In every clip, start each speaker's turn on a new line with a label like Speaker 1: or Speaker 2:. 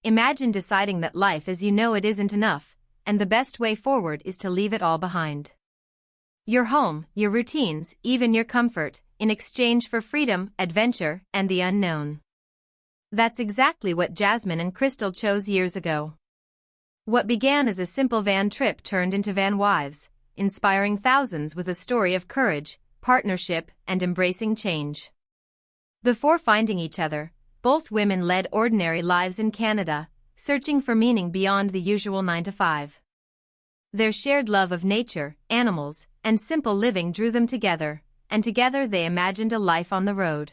Speaker 1: Imagine deciding that life as you know it isn't enough, and the best way forward is to leave it all behind. Your home, your routines, even your comfort, in exchange for freedom, adventure, and the unknown. That's exactly what Jasmine and Crystal chose years ago. What began as a simple van trip turned into van wives, inspiring thousands with a story of courage, partnership, and embracing change. Before finding each other, both women led ordinary lives in Canada, searching for meaning beyond the usual 9-to-5. Their shared love of nature, animals, and simple living drew them together, and together they imagined a life on the road.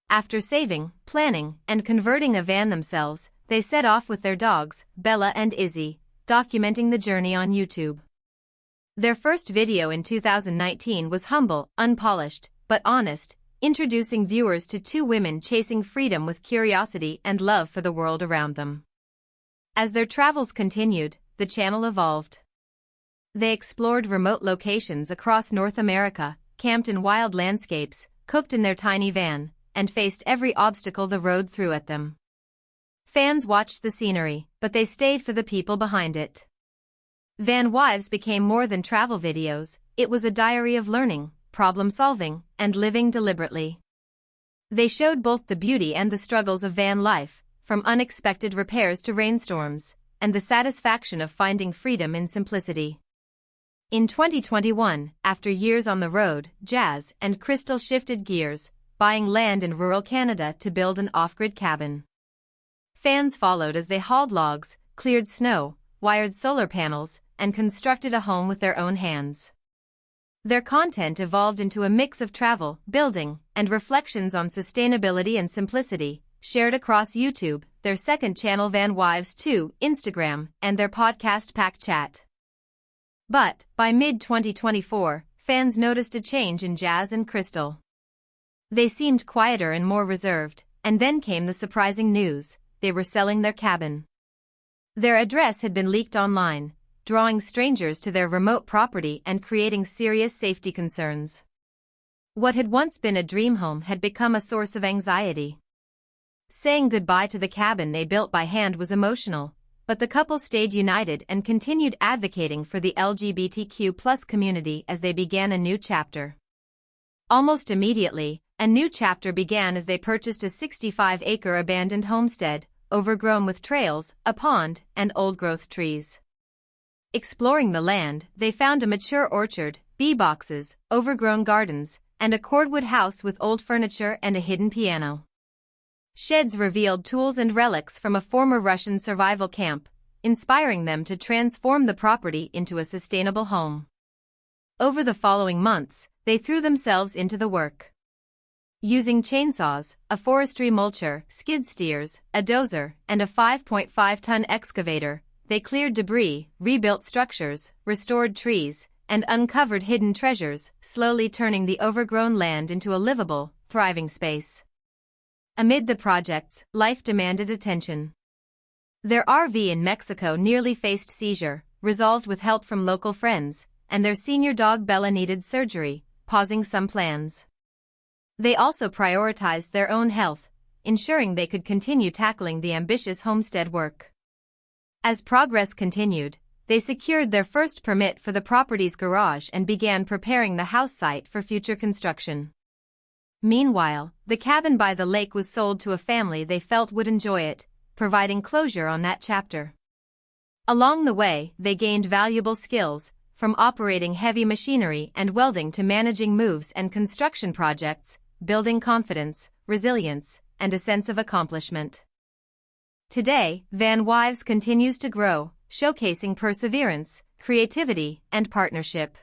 Speaker 1: After saving, planning, and converting a van themselves, they set off with their dogs, Bella and Izzy, documenting the journey on YouTube. Their first video in 2019 was humble, unpolished, but honest, introducing viewers to two women chasing freedom with curiosity and love for the world around them. As their travels continued, the channel evolved. They explored remote locations across North America, camped in wild landscapes, cooked in their tiny van, and faced every obstacle the road threw at them. Fans watched the scenery, but they stayed for the people behind it. Van Wives became more than travel videos, it was a diary of learning, problem-solving, and living deliberately. They showed both the beauty and the struggles of van life, from unexpected repairs to rainstorms, and the satisfaction of finding freedom in simplicity. In 2021, after years on the road, Jazz and Crystal shifted gears, buying land in rural Canada to build an off-grid cabin. Fans followed as they hauled logs, cleared snow, wired solar panels, and constructed a home with their own hands. Their content evolved into a mix of travel, building, and reflections on sustainability and simplicity, shared across YouTube, their second channel Van Wives 2, Instagram, and their podcast Pack Chat. But, by mid-2024, fans noticed a change in Jazz and Crystal. They seemed quieter and more reserved, and then came the surprising news: they were selling their cabin. Their address had been leaked online, drawing strangers to their remote property and creating serious safety concerns. What had once been a dream home had become a source of anxiety. Saying goodbye to the cabin they built by hand was emotional, but the couple stayed united and continued advocating for the LGBTQ+ community as they began a new chapter. Almost immediately, a new chapter began as they purchased a 65-acre abandoned homestead, overgrown with trails, a pond, and old-growth trees. Exploring the land, they found a mature orchard, bee boxes, overgrown gardens, and a cordwood house with old furniture and a hidden piano. Sheds revealed tools and relics from a former Russian survival camp, inspiring them to transform the property into a sustainable home. Over the following months, they threw themselves into the work. Using chainsaws, a forestry mulcher, skid steers, a dozer, and a 5.5-ton excavator, they cleared debris, rebuilt structures, restored trees, and uncovered hidden treasures, slowly turning the overgrown land into a livable, thriving space. Amid the projects, life demanded attention. Their RV in Mexico nearly faced seizure, resolved with help from local friends, and their senior dog Bella needed surgery, pausing some plans. They also prioritized their own health, ensuring they could continue tackling the ambitious homestead work. As progress continued, they secured their first permit for the property's garage and began preparing the house site for future construction. Meanwhile, the cabin by the lake was sold to a family they felt would enjoy it, providing closure on that chapter. Along the way, they gained valuable skills, from operating heavy machinery and welding to managing moves and construction projects, building confidence, resilience, and a sense of accomplishment. Today, Van Wives continues to grow, showcasing perseverance, creativity, and partnership.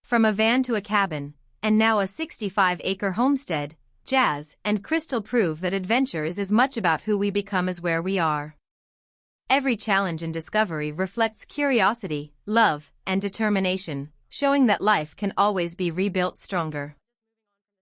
Speaker 1: From a van to a cabin, and now a 65-acre homestead, Jazz and Crystal prove that adventure is as much about who we become as where we are. Every challenge and discovery reflects curiosity, love, and determination, showing that life can always be rebuilt stronger.